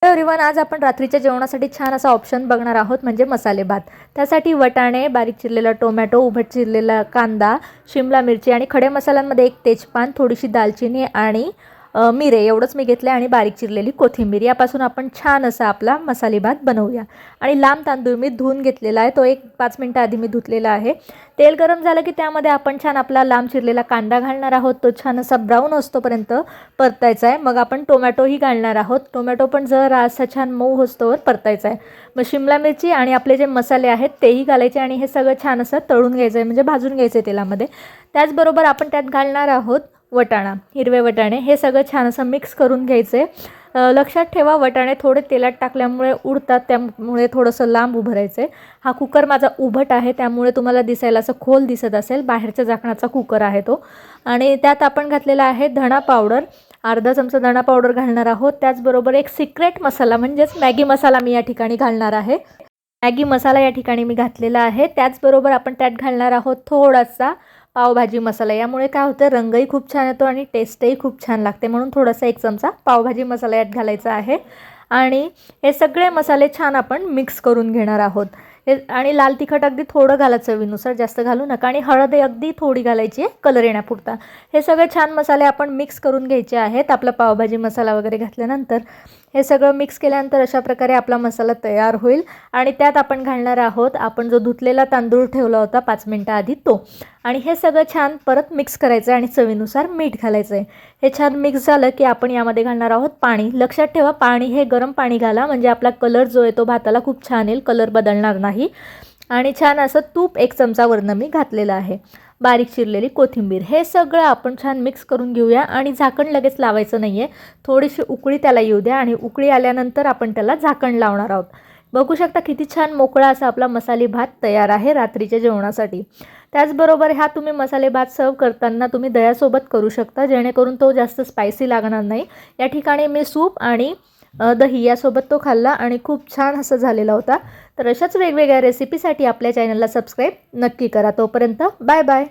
Everyone, आज आपण रात्रीच्या जेवणासाठी छान असा ऑप्शन बघणार आहोत, म्हणजे मसाले भात। त्यासाठी वटाणे, बारीक चिरलेला टोमॅटो, उभट चिरलेला कांदा, शिमला मिरची आणि खडे मसाल्यांमध्ये एक तेजपान, थोडीशी दालचिनी आणि मिरे एवढंच मी घेतले आणि बारीक चिरलेली कोथिंबीर। यापासून आपण छान असा आपला मसाले भात बनवूया। आणि लांब तांदूळ मी धुवून घेतलेला आहे, तो एक 5 मिनिटं आधी मी धुतलेला आहे। तेल गरम झालं की त्यामध्ये आपण छान आपला लांब चिरलेला कांदा घालणार आहोत, तो छान असा ब्राऊन होईपर्यंत परतायचा आहे। मग आपण टोमॅटोही घालणार आहोत, टोमॅटो पण जरा असा छान मऊ होईस्तोवर परतायचा आहे। मग शिमला मिरची आणि आपले जे मसाले आहेत तेही घालायचे आणि हे सगळं छान असं तळून घ्यायचं आहे, म्हणजे भाजून घ्यायचं तेलामध्ये। त्याचबरोबर आपण त्यात घालणार आहोत वटाणा, हिरवे वटाणे। हे सगळं छान असं मिक्स करून घ्यायचे। लक्षात ठेवा, वटाणे थोडे तेलात टाकल्यामुळे उडतात, त्यामुळे थोडंसं लांब उभं राहायचं आहे। हा कुकर माझा उभट आहे, त्यामुळे तुम्हाला दिसायला असं खोल दिसत असेल, बाहेरच्या झाकणाचा कुकर आहे तो। आणि त्यात आपण घातलेला आहे धणा पावडर, अर्धा चमचा धणा पावडर घालणार आहोत। त्याचबरोबर एक सिक्रेट मसाला म्हणजेच मॅगी मसाला मी या ठिकाणी घालणार आहे। मॅगी मसाला या ठिकाणी मी घातलेला आहे। त्याचबरोबर आपण त्यात घालणार आहोत थोडासा पावभाजी मसाला। यामुळे काय होतं, रंगही खूप छान येतो आणि टेस्टही खूप छान लागते, म्हणून थोडासा 1 चमचा पावभाजी मसाला यात घालायचा आहे। आणि हे सगळे मसाले छान आपण मिक्स करून घेणार आहोत। आणि लाल तिखट अगदी थोडं घाला, चवीनुसार, जास्त घालू नका। आणि हळद अगदी थोडी घालायची आहे, कलर येण्यापुरता। हे सगळे छान मसाले आपण मिक्स करून घ्यायचे आहेत। आपला पावभाजी मसाला वगैरे घातल्यानंतर हे सगळं मिक्स केल्यानंतर अशा प्रकारे आपला मसाला तयार होईल। आणि त्यात आपण घालणार आहोत आपण जो धुतलेला तांदूळ ठेवला होता 5 मिनिटं आधी, तो। आणि हे सगळं छान परत मिक्स करायचं आहे आणि चवीनुसार मीठ घालायचं आहे। हे छान मिक्स झालं की आपण यामध्ये घालणार आहोत पाणी। लक्षात ठेवा, पाणी हे गरम पाणी घाला, म्हणजे आपला कलर जो आहे तो भाताला खूप छान येईल, कलर बदलणार नाही। आणि छान असं तूप 1 चमचा वरनं मी घातलेलं आहे, बारीक चिरलेली कोथिंबीर। हे सगळं आपण छान मिक्स करून घेऊया आणि झाकण लगेच लावायचं नाही आहे, थोडीशी उकळी त्याला येऊ द्या आणि उकळी आल्यानंतर आपण त्याला झाकण लावणार आहोत। बघू शकता किती छान मोकळा असा आपला मसाले भात तयार आहे रात्रीच्या जेवणासाठी। त्याचबरोबर हा तुम्ही मसाले भात सर्व करताना तुम्ही दह्यासोबत करू शकता, जेणेकरून तो जास्त स्पायसी लागणार नाही। या ठिकाणी मी सूप आणि दही यासोबत तो खाल्ला आणि खूप छान असं झालेला होता। तर अशाच वेगवेगळ्या रेसिपीसाठी आपल्या चॅनलला सबस्क्राईब नक्की करा। तोपर्यंत बाय बाय।